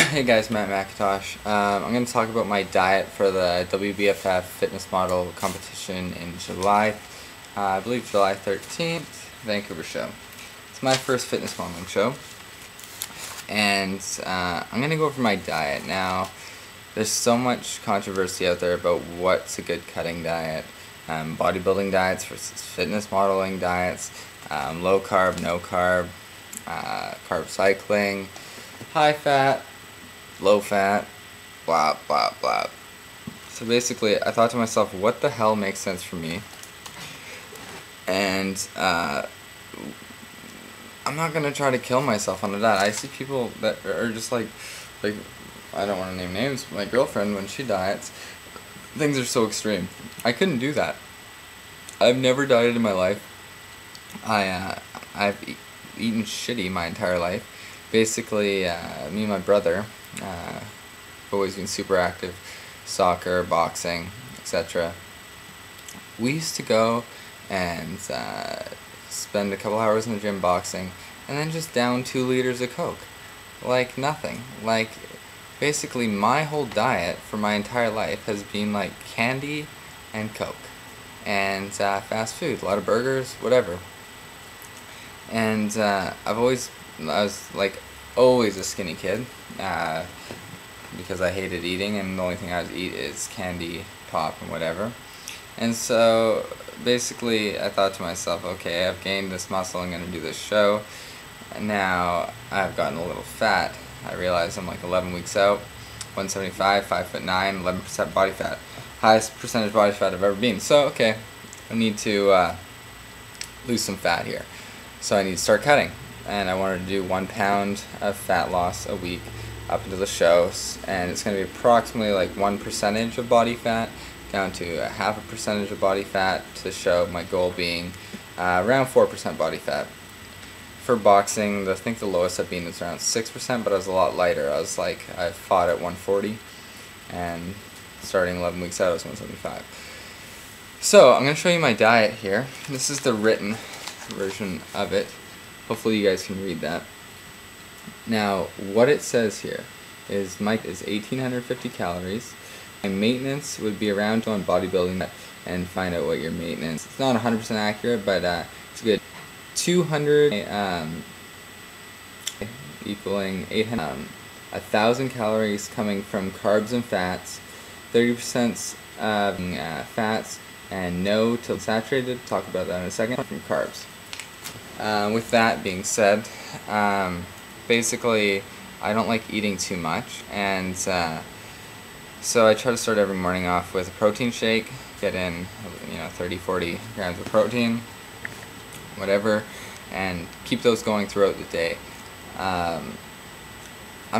Hey guys, Matt McIntosh. I'm going to talk about my diet for the WBFF fitness model competition in July, I believe July 13th, Vancouver show. It's my first fitness modeling show, and I'm going to go over my diet. Now, there's so much controversy out there about what's a good cutting diet, bodybuilding diets versus fitness modeling diets, low carb, no carb, carb cycling, high fat, low fat, blah blah blah. So basically I thought to myself, what the hell makes sense for me? And I'm not gonna try to kill myself on that. I see people that are just like I don't want to name names, but my girlfriend, when she diets, things are so extreme. I couldn't do that. I've never dieted in my life. I've eaten shitty my entire life. Basically, me and my brother, always been super active, soccer, boxing, etc. We used to go and spend a couple hours in the gym boxing, and then just down 2 liters of Coke. Like nothing. Like, basically my whole diet for my entire life has been like candy and Coke. And fast food, a lot of burgers, whatever. And I was like always a skinny kid, because I hated eating, and the only thing I would eat is candy, pop, and whatever. And so basically I thought to myself, okay, I've gained this muscle, I'm going to do this show, and now I've gotten a little fat. I realized I'm like 11 weeks out, 175, 5'9", 11% body fat, highest percentage body fat I've ever been. So okay, I need to lose some fat here. So I need to start cutting, and I wanted to do 1 pound of fat loss a week up until the shows, and it's going to be approximately like 1% of body fat down to a 0.5% of body fat to the show, my goal being around 4% body fat. For boxing, I think the lowest I've been is around 6%, but I was a lot lighter. I fought at 140, and starting 11 weeks out I was 175. So I'm going to show you my diet here. This is the written version of it. Hopefully you guys can read that. Now, what it says here is 1,850 calories. My maintenance would be around on bodybuilding and find out what your maintenance. It's not 100% accurate, but it's good. 200 equaling 800. 1,000 calories coming from carbs and fats. 30% fats and no to saturated. Talk about that in a second. From carbs. With that being said, basically I don't like eating too much, and so I try to start every morning off with a protein shake, get in 30-40 grams of protein, whatever, and keep those going throughout the day. I'm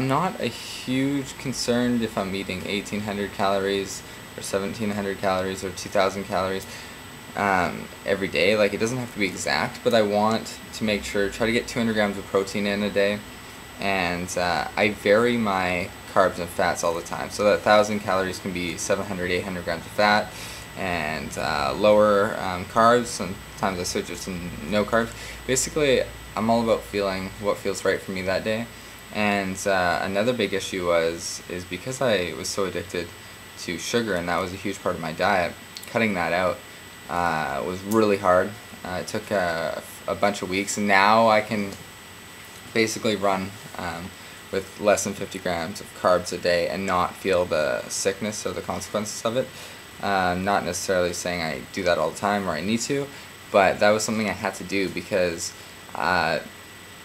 not a huge concerned if I'm eating 1,800 calories or 1,700 calories or 2,000 calories every day. Like, it doesn't have to be exact, but I want to make sure, try to get 200 grams of protein in a day, and I vary my carbs and fats all the time, so that 1,000 calories can be 700, 800 grams of fat, and lower carbs. Sometimes I switch it to no carbs. Basically, I'm all about feeling what feels right for me that day. And another big issue is because I was so addicted to sugar, and that was a huge part of my diet, cutting that out was really hard. It took a bunch of weeks, and now I can basically run with less than 50 grams of carbs a day and not feel the sickness or the consequences of it. Not necessarily saying I do that all the time or I need to, but that was something I had to do because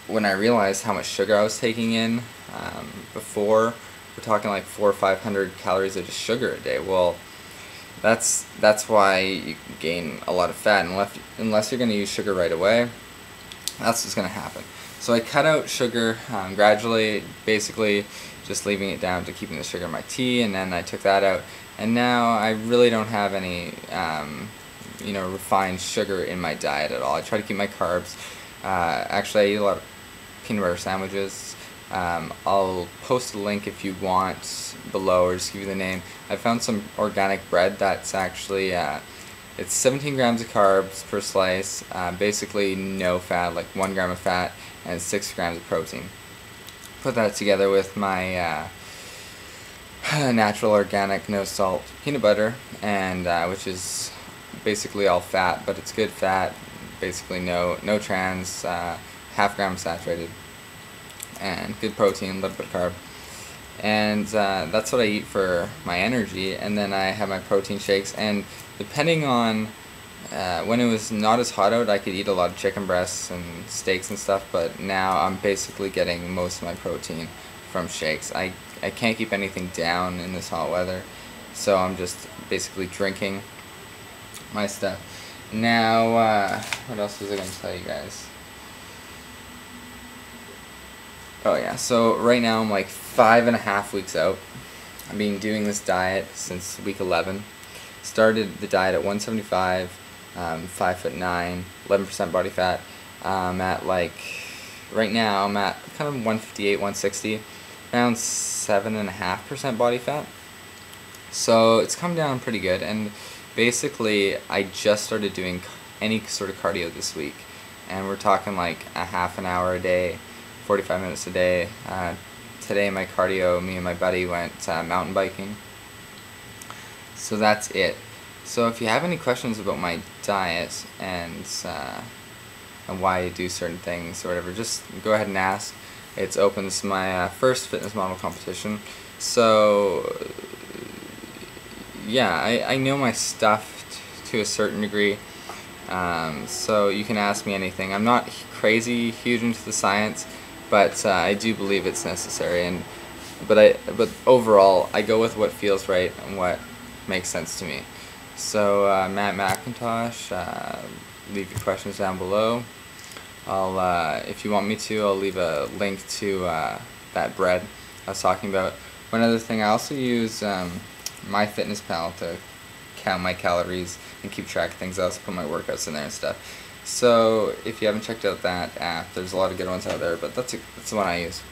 when I realized how much sugar I was taking in before, we're talking like 400 or 500 calories of just sugar a day. Well, that's why you gain a lot of fat, unless you're going to use sugar right away. That's what's going to happen. So I cut out sugar gradually, basically just leaving it down to keeping the sugar in my tea, and then I took that out, and now I really don't have any refined sugar in my diet at all. I try to keep my carbs. Actually, I eat a lot of peanut butter sandwiches. I'll post a link if you want below, or just give you the name. I found some organic bread that's actually it's 17 grams of carbs per slice, basically no fat, like 1 gram of fat, and 6 grams of protein. put that together with my natural organic no salt peanut butter, and which is basically all fat, but it's good fat, basically no trans, half gram saturated, and good protein, a little bit of carb. And that's what I eat for my energy. And then I have my protein shakes, and depending on when it was not as hot out, I could eat a lot of chicken breasts and steaks and stuff, but now I'm basically getting most of my protein from shakes. I can't keep anything down in this hot weather, so I'm just basically drinking my stuff. Now, what else was I going to tell you guys? Oh yeah, so right now I'm like 5.5 weeks out. I've been doing this diet since week 11. Started the diet at 175, 5'9", 11% body fat. At like, right now I'm at kind of 158, 160, around 7.5% body fat. So it's come down pretty good, and basically I just started doing any sort of cardio this week, and we're talking like a half an hour a day, 45 minutes a day. Today my cardio, me and my buddy went mountain biking. So that's it. So if you have any questions about my diet and why I do certain things or whatever, just go ahead and ask. It's open. This is my first fitness model competition. So yeah, I know my stuff to a certain degree. So you can ask me anything. I'm not crazy huge into the science, but I do believe it's necessary. But overall, I go with what feels right and what makes sense to me. So Matt McIntosh, leave your questions down below. If you want me to, I'll leave a link to that bread I was talking about. One other thing, I also use MyFitnessPal to count my calories and keep track of things. I also put my workouts in there and stuff. So if you haven't checked out that app, there's a lot of good ones out there, but that's the one I use.